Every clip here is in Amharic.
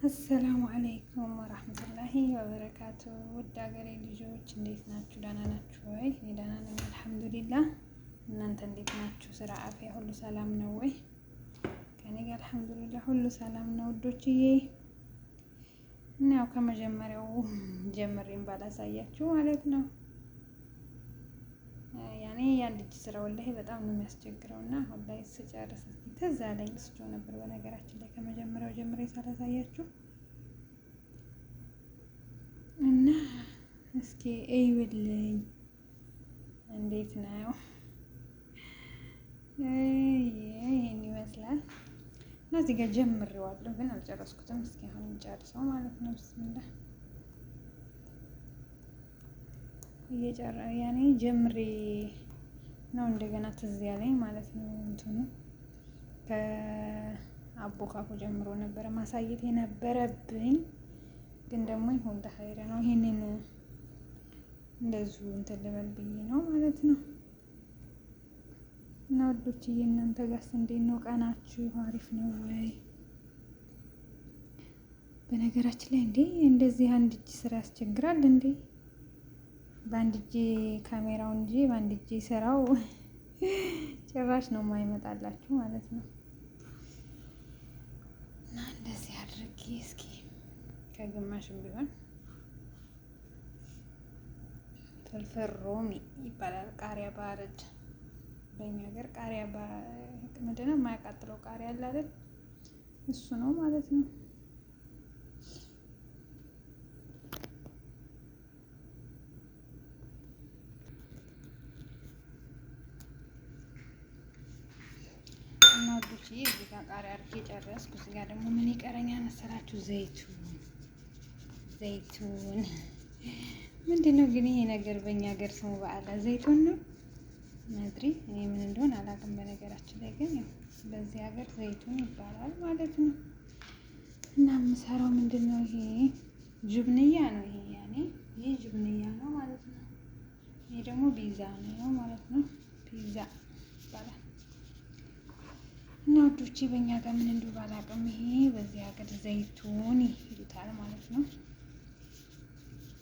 አሰላሙ አለይኩም ወራህመቱላሂ ወበረካቱ። ውድ ሀገሬ ልጆች እንዴት ናችሁ? ደህና ናችሁ ወይ? እኔ ደህና ነኝ አልሐምዱሊላህ። እናንተ እንዴት ናችሁ? ስራ፣ አፍያ ሁሉ ሰላም ነው ወይ? ከኔ ጋር አልሐምዱሊላህ ሁሉ ሰላም ነው ውዶችዬ። እና ያው ከመጀመሪያው ጀምሬን ባላሳያችሁ ማለት ነው። ያኔ የአንድ እጅ ስራ ወላሂ በጣም ነው የሚያስቸግረው እና አሁን ላይ ስጨርስ ትዝ አለኝ። ስጆ ነበር በነገራችን ላይ ከመጀመሪያው ጀምሬ ሳላሳያችሁ እና እስኪ እዩልኝ እንዴት ነው? ይሄን ይመስላል እና እዚህ ጋር ጀምሬዋለሁ ግን አልጨረስኩትም። እስኪ አሁን እንጨርሰው ማለት ነው። ብስሚላህ ያኔ ጀምሬ ነው እንደገና ትዝ ያለኝ ማለት ነው። እንትኑ ከአቦካኩ ጀምሮ ነበረ ማሳየት የነበረብኝ ግን ደግሞ ይሁን ተኸይረ ነው። ይሄንን እንደዚሁ እንትን ልበል ብዬ ነው ማለት ነው። እና ወዶችዬ እናንተ ጋርስ እንዴት ነው? ቀናችሁ አሪፍ ነው ወይ? በነገራችን ላይ እንዴ እንደዚህ አንድ እጅ ስራ ያስቸግራል እንዴ! በአንድ እጅ ካሜራው እንጂ በአንድ እጅ ስራው ጭራሽ ነው የማይመጣላችሁ ማለት ነው። እና እንደዚህ አድርጌ እስኪ ከግማሽም ቢሆን ፍልፍል ሮሚ ይባላል። ቃሪያ ባረድ በእኛ ሀገር ቃሪያ ምንድን ነው የማያቃጥለው ቃሪያ አለ አይደል? እሱ ነው ማለት ነው። እና ወዶች እዚህ ጋር ቃሪያ አድርጌ ጨረስኩ። እዚህ ጋር ደግሞ ምን ይቀረኛል መሰላችሁ? ዘይቱን ምንድን ነው ግን ይሄ ነገር በእኛ ሀገር ስሙ በዓላ ዘይቱን ነው መድሪ። እኔ ምን እንደሆነ አላውቅም። በነገራችን ላይ ግን ያው በዚህ ሀገር ዘይቱን ይባላል ማለት ነው። እና የምሰራው ምንድን ነው? ይሄ ጅብንያ ነው። ይሄ ያኔ ይሄ ጅብንያ ነው ማለት ነው። ይሄ ደግሞ ፒዛ ነው ማለት ነው። ፒዛ ይባላል። እና ወዶቼ በእኛ ጋር ምን እንደው ባላውቅም ይሄ በዚህ ሀገር ዘይቱን ይሉታል ማለት ነው።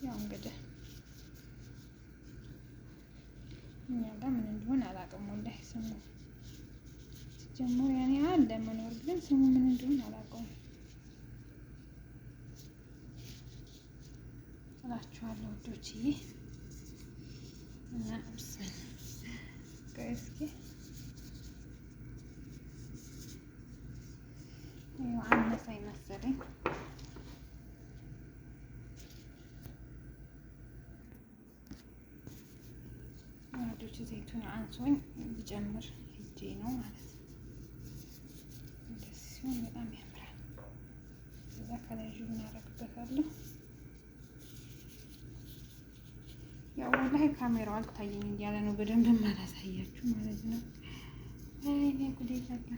ያው እንግዲህ እኛ ጋር ምን እንደሆነ አላውቅም ወላሂ ስሙ ሲጀመር ያኔ አለ መኖር ግን ስሙ ምን እንደሆነ አላውቀውም እላችኋለሁ ወዶችዬ። እና እስኪ አነሳኝ መሰለኝ። ወዶች ዘይቱን አንሶኝ ብጨምር ሂጄ ነው ማለት ነው። እንደዚህ ሲሆን በጣም ያምራል። እዛ ከላይ ዥቡን አደርግበታለሁ። ያው ወላሂ ካሜራው አልታየኝ እያለ ነው በደንብ ማላሳያችሁ ማለት ነው። አይኔ ጉዴ ፈላ።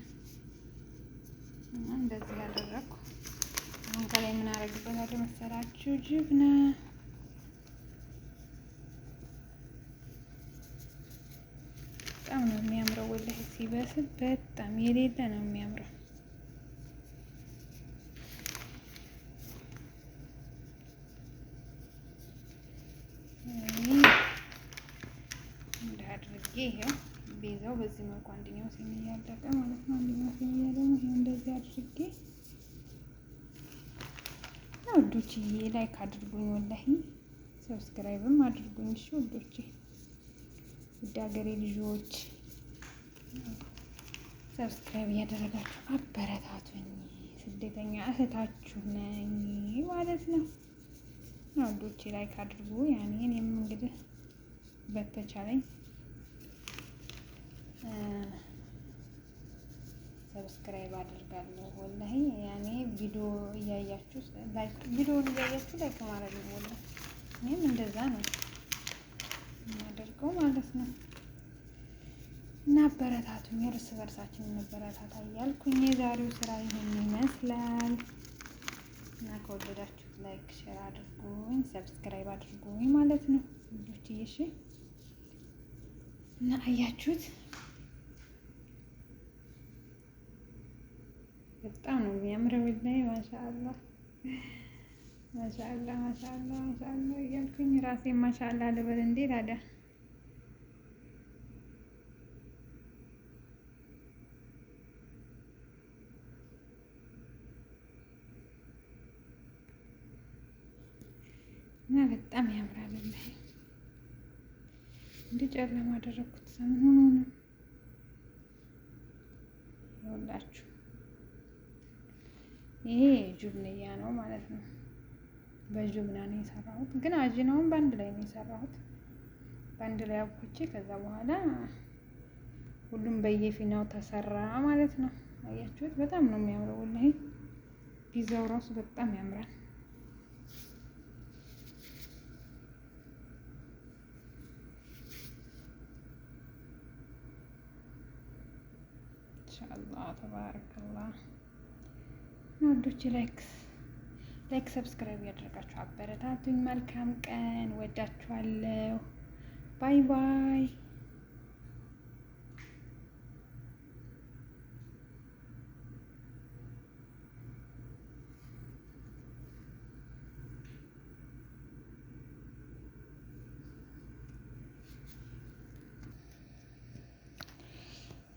እንደዚህ ያደረኩ አሁን ከላይ ምን አደርግበታለሁ መሰላችሁ? ጅብና በጣም ነው የሚያምረው ወላሂ ሲበስል በጣም የሌለ ነው የሚያምረው። እንደ አድርጌ ይሄው ቤዛው በዚህ መልኩ አንደኛው ሲኒ ያለቀ ማለት ነው። አንደኛው ሲኒ ደግሞ ይሄው እንደዚህ አድርጌ ወዶችዬ ላይክ አድርጉኝ፣ ወላሂ ሰብስክራይብም አድርጉኝ። እሺ ወዶቼ፣ ውድ ሀገሬ ልጆች ሰብስክራይብ እያደረጋችሁ አበረታቱኝ። ስደተኛ እህታችሁ ነኝ ማለት ነው። ወዶቼ ላይክ አድርጉ። ያኔ እኔም እንግዲህ በተቻለኝ ሰብስክራይብ አድርጋለሁ ወላሂ። ያኔ ቪዲዮውን እያያችሁ ላይክ ማድረግ ነው ወላሂ። እኔም እንደዛ ነው የማደርገው ማለት ነው። እና አበረታቱኝ፣ እርስ በርሳችን እንበረታታ እያልኩኝ የዛሬው ስራ ይሄን ይመስላል። እና ከወደዳችሁ ላይክ ሼር አድርጉኝ፣ ሰብስክራይብ አድርጉኝ ማለት ነው ልጆችዬ። እሺ። እና አያችሁት በጣም ነው የሚያምረው ላይ ማሻአላህ ማሻአላ ማሻአላ ማሻአላ እያልኩኝ ራሴን ማሻአላ ልበል እንዴ ታዲያ። እና በጣም ያምራል። እንደ ጨለማ አደረኩት። ሰምን ሆኖ ነው ይኸውላችሁ። ይሄ ጁብንያ ነው ማለት ነው። በጁብና ነው የሰራሁት፣ ግን አጂናውን በአንድ ላይ ነው የሰራሁት። በአንድ ላይ አብኩቼ ከዛ በኋላ ሁሉም በየፊናው ተሰራ ማለት ነው። አያችሁት? በጣም ነው የሚያምረው። ወላሂ ፒዛው ራሱ በጣም ያምራል። ኢንሻአላህ ተባረከላህ። ወዶች ላይክ ሰብስክራይብ ያደርጋችሁ አበረታቱኝ። መልካም ቀን፣ ወዳችኋለሁ። ባይ ባይ።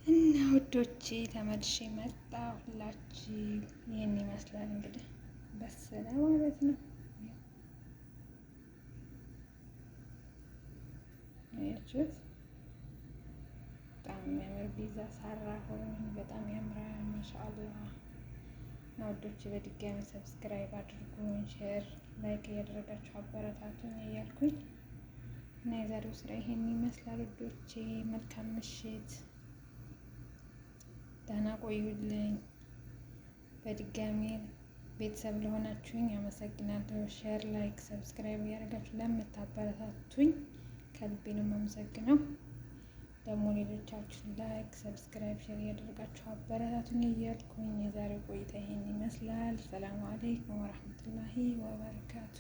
እና ውዶቼ ተመልሼ መጣሁላችሁ። ይህን ይመስላል እንግዲህ በሰለ ማለት ነው። አያችሁት? በጣም የሚያምር ፒዛ ሰራሁኝ። በጣም ያምራል። ማሻአላህ። እና ውዶቼ በድጋሚ ሰብስክራይብ አድርጉኝ፣ ሼር ላይክ እያደረጋችሁ አበረታቱኝ እያልኩኝ እና የዛሬው ስራ ይሄን ይመስላል ውዶቼ። መልካም ምሽት፣ ደህና ቆዩልኝ። በድጋሚ ቤተሰብ ለሆናችሁኝ አመሰግናለሁ። ሼር ላይክ ሰብስክራይብ እያደረጋችሁ ለምታበረታቱኝ ከልቤ ነው የማመሰግነው። ደግሞ ሌሎቻችሁ ላይክ ሰብስክራይብ ሼር እያደረጋችሁ አበረታቱኝ እያልኩኝ የዛሬው ቆይታ ይሄን ይመስላል። ሰላም አለይኩም ወራህመቱላሂ ወበረካቱ።